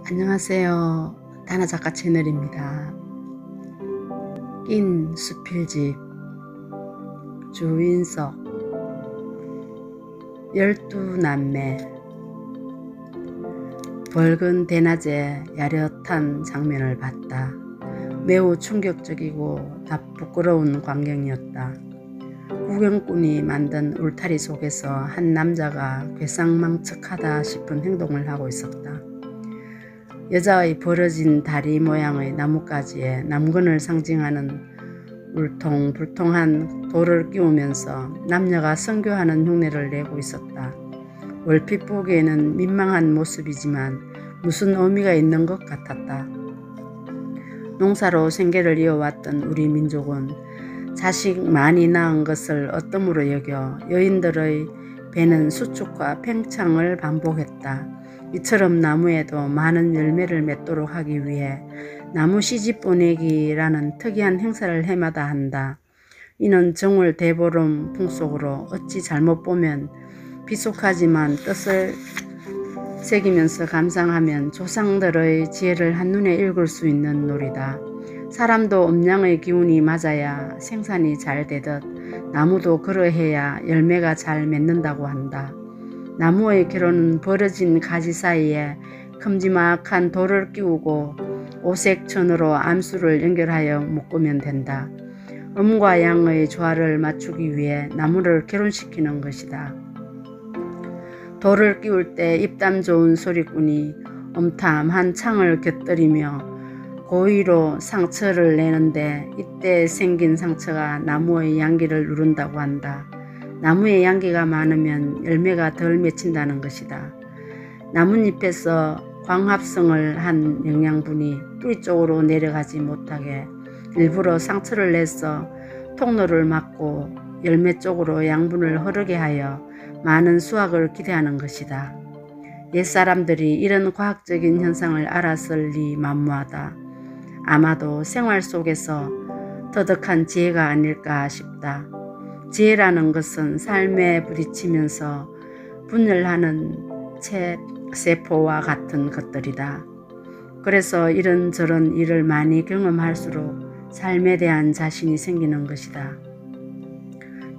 안녕하세요. 다나작가 채널입니다. 낀 수필집 주인석 12남매. 밝은 대낮에 야릇한 장면을 봤다. 매우 충격적이고 부끄러운 광경이었다. 구경꾼이 만든 울타리 속에서 한 남자가 괴상망측하다 싶은 행동을 하고 있었다. 여자의 벌어진 다리 모양의 나뭇가지에 남근을 상징하는 울퉁불퉁한 돌을 끼우면서 남녀가 선교하는 흉내를 내고 있었다. 얼핏 보기에는 민망한 모습이지만 무슨 의미가 있는 것 같았다. 농사로 생계를 이어왔던 우리 민족은 자식 많이 낳은 것을 어뜸으로 여겨 여인들의 배는 수축과 팽창을 반복했다. 이처럼 나무에도 많은 열매를 맺도록 하기 위해 나무 시집 보내기라는 특이한 행사를 해마다 한다. 이는 정월 대보름 풍속으로 어찌 잘못 보면 비속하지만 뜻을 새기면서 감상하면 조상들의 지혜를 한눈에 읽을 수 있는 놀이다. 사람도 음양의 기운이 맞아야 생산이 잘 되듯 나무도 그러해야 열매가 잘 맺는다고 한다. 나무의 기로는 벌어진 가지 사이에 큼지막한 돌을 끼우고 오색천으로 암수를 연결하여 묶으면 된다. 음과 양의 조화를 맞추기 위해 나무를 결혼시키는 것이다. 돌을 끼울 때 입담 좋은 소리꾼이 엄탐한 창을 곁들이며 고의로 상처를 내는데 이때 생긴 상처가 나무의 양기를 누른다고 한다. 나무의 양기가 많으면 열매가 덜 맺힌다는 것이다. 나뭇잎에서 광합성을 한 영양분이 뿌리 쪽으로 내려가지 못하게 일부러 상처를 내서 통로를 막고 열매 쪽으로 양분을 흐르게 하여 많은 수확을 기대하는 것이다. 옛사람들이 이런 과학적인 현상을 알았을 리 만무하다. 아마도 생활 속에서 터득한 지혜가 아닐까 싶다. 지혜라는 것은 삶에 부딪히면서 분열하는 세포와 같은 것들이다. 그래서 이런저런 일을 많이 경험할수록 삶에 대한 자신이 생기는 것이다.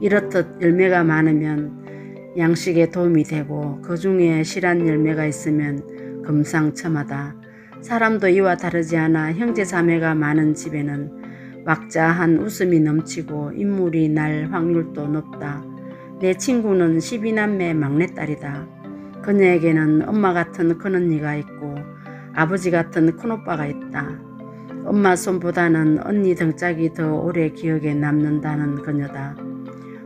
이렇듯 열매가 많으면 양식에 도움이 되고 그 중에 실한 열매가 있으면 금상첨화다. 사람도 이와 다르지 않아 형제자매가 많은 집에는 왁자한 웃음이 넘치고 인물이 날 확률도 높다. 내 친구는 12남매 막내딸이다. 그녀에게는 엄마 같은 큰언니가 있고 아버지 같은 큰오빠가 있다. 엄마 손보다는 언니 등짝이 더 오래 기억에 남는다는 그녀다.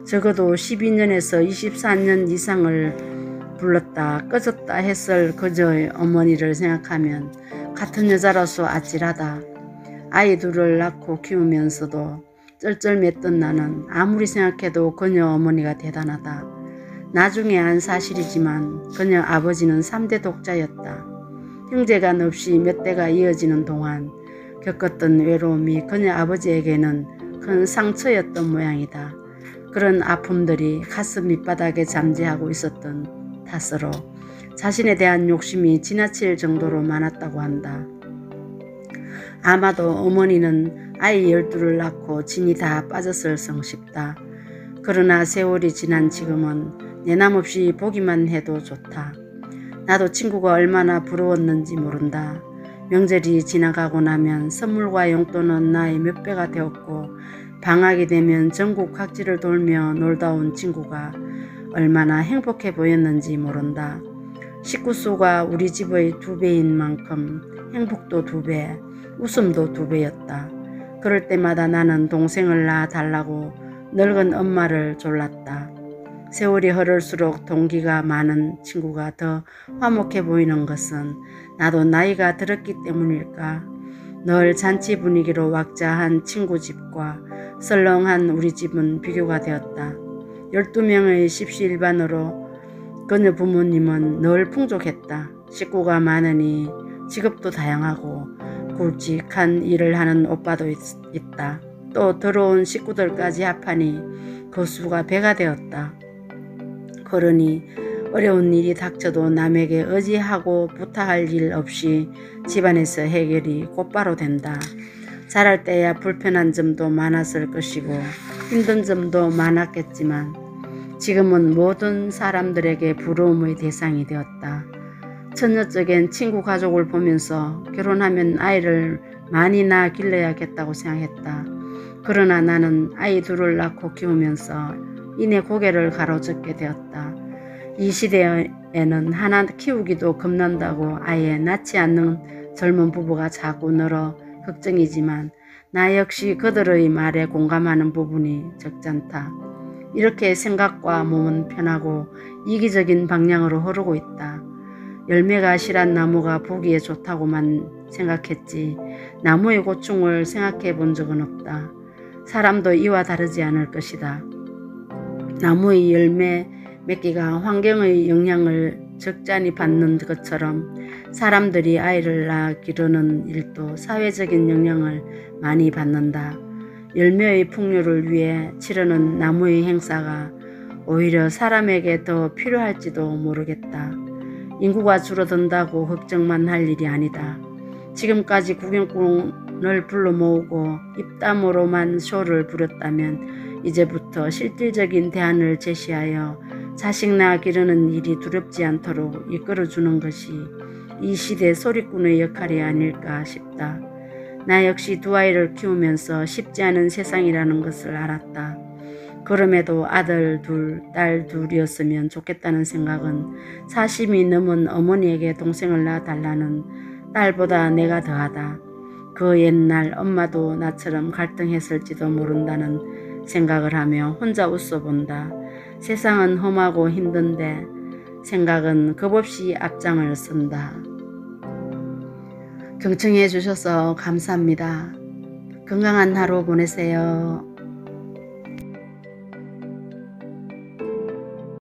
적어도 12년에서 24년 이상을 불렀다 꺼졌다 했을 그저의 어머니를 생각하면 같은 여자로서 아찔하다. 아이 둘을 낳고 키우면서도 쩔쩔맸던 나는 아무리 생각해도 그녀 어머니가 대단하다. 나중에 안 사실이지만 그녀 아버지는 3대 독자였다. 형제간 없이 몇 대가 이어지는 동안 겪었던 외로움이 그녀 아버지에게는 큰 상처였던 모양이다. 그런 아픔들이 가슴 밑바닥에 잠재하고 있었던 탓으로 자신에 대한 욕심이 지나칠 정도로 많았다고 한다. 아마도 어머니는 아이 12를 낳고 진이 다 빠졌을 성싶다. 그러나 세월이 지난 지금은 내남없이 보기만 해도 좋다. 나도 친구가 얼마나 부러웠는지 모른다. 명절이 지나가고 나면 선물과 용돈은 나의 몇 배가 되었고 방학이 되면 전국 각지를 돌며 놀다 온 친구가 얼마나 행복해 보였는지 모른다. 식구수가 우리 집의 2배인 만큼 행복도 2배, 웃음도 2배였다. 그럴 때마다 나는 동생을 낳아달라고 늙은 엄마를 졸랐다. 세월이 흐를수록 동기가 많은 친구가 더 화목해 보이는 것은 나도 나이가 들었기 때문일까? 늘 잔치 분위기로 왁자한 친구 집과 설렁한 우리 집은 비교가 되었다. 12명의 십시일반으로 그녀 부모님은 늘 풍족했다. 식구가 많으니 직업도 다양하고 굵직한 일을 하는 오빠도 있다. 또 들어온 식구들까지 합하니 그 수가 배가 되었다. 그러니 어려운 일이 닥쳐도 남에게 의지하고 부탁할 일 없이 집안에서 해결이 곧바로 된다. 자랄 때야 불편한 점도 많았을 것이고 힘든 점도 많았겠지만 지금은 모든 사람들에게 부러움의 대상이 되었다. 처녀적인 친구 가족을 보면서 결혼하면 아이를 많이 낳아 길러야겠다고 생각했다. 그러나 나는 아이 둘을 낳고 키우면서 이내 고개를 가로젓게 되었다. 이 시대에는 하나 키우기도 겁난다고 아예 낳지 않는 젊은 부부가 자꾸 늘어 걱정이지만 나 역시 그들의 말에 공감하는 부분이 적잖다. 이렇게 생각과 몸은 편하고 이기적인 방향으로 흐르고 있다. 열매가 실한 나무가 보기에 좋다고만 생각했지 나무의 고충을 생각해 본 적은 없다. 사람도 이와 다르지 않을 것이다. 나무의 열매 맺기가 환경의 영향을 적잖이 받는 것처럼 사람들이 아이를 낳아 기르는 일도 사회적인 영향을 많이 받는다. 열매의 풍요를 위해 치르는 나무의 행사가 오히려 사람에게 더 필요할지도 모르겠다. 인구가 줄어든다고 걱정만 할 일이 아니다. 지금까지 구경꾼을 불러 모으고 입담으로만 쇼를 부렸다면 이제부터 실질적인 대안을 제시하여 자식 낳아 기르는 일이 두렵지 않도록 이끌어주는 것이 이 시대 소리꾼의 역할이 아닐까 싶다. 나 역시 두 아이를 키우면서 쉽지 않은 세상이라는 것을 알았다. 그럼에도 아들 둘, 딸 둘이었으면 좋겠다는 생각은 40이 넘은 어머니에게 동생을 낳아달라는 딸보다 내가 더하다. 그 옛날 엄마도 나처럼 갈등했을지도 모른다는 생각을 하며 혼자 웃어본다. 세상은 험하고 힘든데 생각은 겁없이 앞장을 쓴다. 경청해 주셔서 감사합니다. 건강한 하루 보내세요.